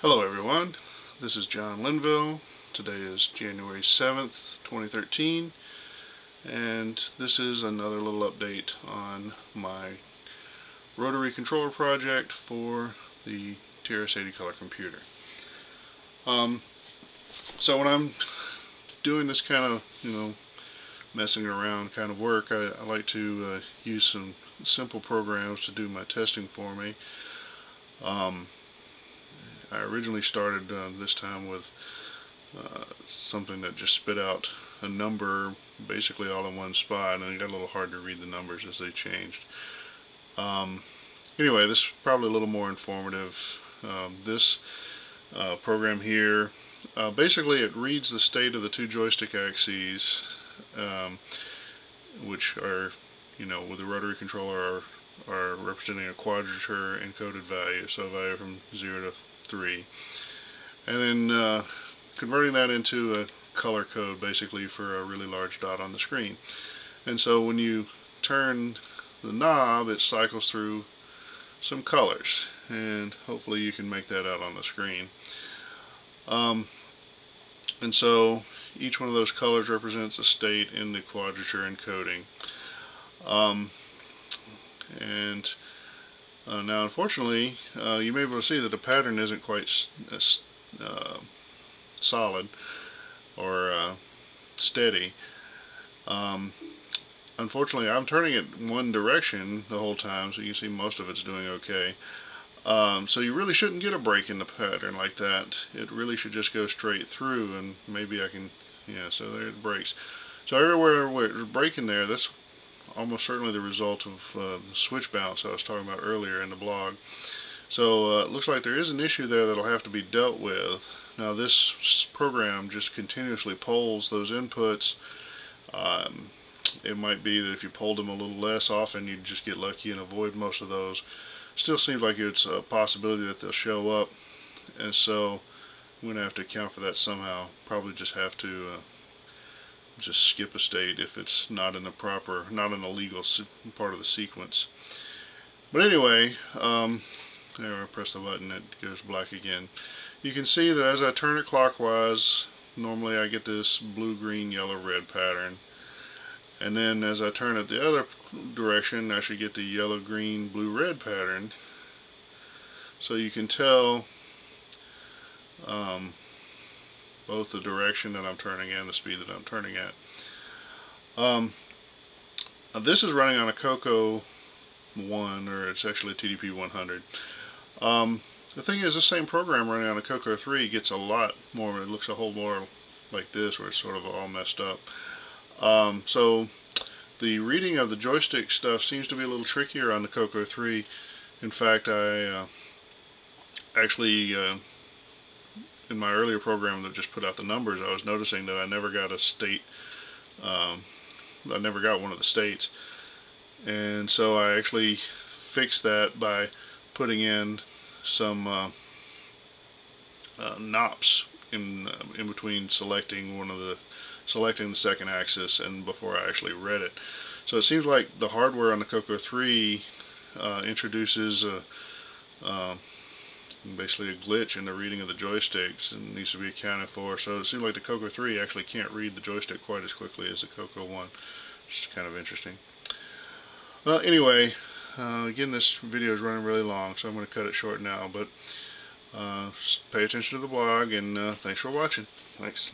Hello everyone, this is John Linville. Today is January 7th, 2013, and this is another little update on my rotary controller project for the TRS-80 color computer. So when I'm doing this kind of, messing around kind of work, I like to use some simple programs to do my testing for me. I originally started this time with something that just spit out a number basically all in one spot, and it got a little hard to read the numbers as they changed. Anyway, this is probably a little more informative. This program here, basically it reads the state of the two joystick axes, which are, with the rotary controller are representing a quadrature encoded value, so a value from 0 to 3, and then converting that into a color code basically for a really large dot on the screen. And so when you turn the knob, it cycles through some colors, and hopefully you can make that out on the screen. And so each one of those colors represents a state in the quadrature encoding. Now unfortunately, you may be able to see that the pattern isn't quite solid or steady. Unfortunately, I'm turning it one direction the whole time, so you can see most of it's doing okay. So you really shouldn't get a break in the pattern like that. It really should just go straight through, and maybe I can, so there it breaks. So everywhere where it's breaking there, that's almost certainly the result of the switch bounce I was talking about earlier in the blog. So it looks like there is an issue there that'll have to be dealt with. Now this program just continuously polls those inputs. It might be that if you polled them a little less often, you'd just get lucky and avoid most of those. Still seems like it's a possibility that they'll show up, and so I'm going to have to account for that somehow. Probably just have to just skip a state if it's not in a legal part of the sequence. But anyway, there I press the button, it goes black again. You can see that as I turn it clockwise, normally I get this blue, green, yellow, red pattern. And then as I turn it the other direction, I should get the yellow, green, blue, red pattern. So you can tell both the direction that I'm turning and the speed that I'm turning at. This is running on a Coco 1, or it's actually a TDP 100. The thing is, this same program running on a Coco 3 gets a lot more, it looks a whole more like this, where it's sort of all messed up. So the reading of the joystick stuff seems to be a little trickier on the Coco 3. In fact, I actually, in my earlier program that just put out the numbers, I was noticing that I never got a state, I never got one of the states. And so I actually fixed that by putting in some NOPs in between selecting the second axis and before I actually read it. So it seems like the hardware on the Coco 3 introduces basically a glitch in the reading of the joysticks, and needs to be accounted for. So it seems like the Coco 3 actually can't read the joystick quite as quickly as the Coco 1, which is kind of interesting. Well, anyway, again, this video is running really long, so I'm going to cut it short now, but pay attention to the blog, and thanks for watching. Thanks.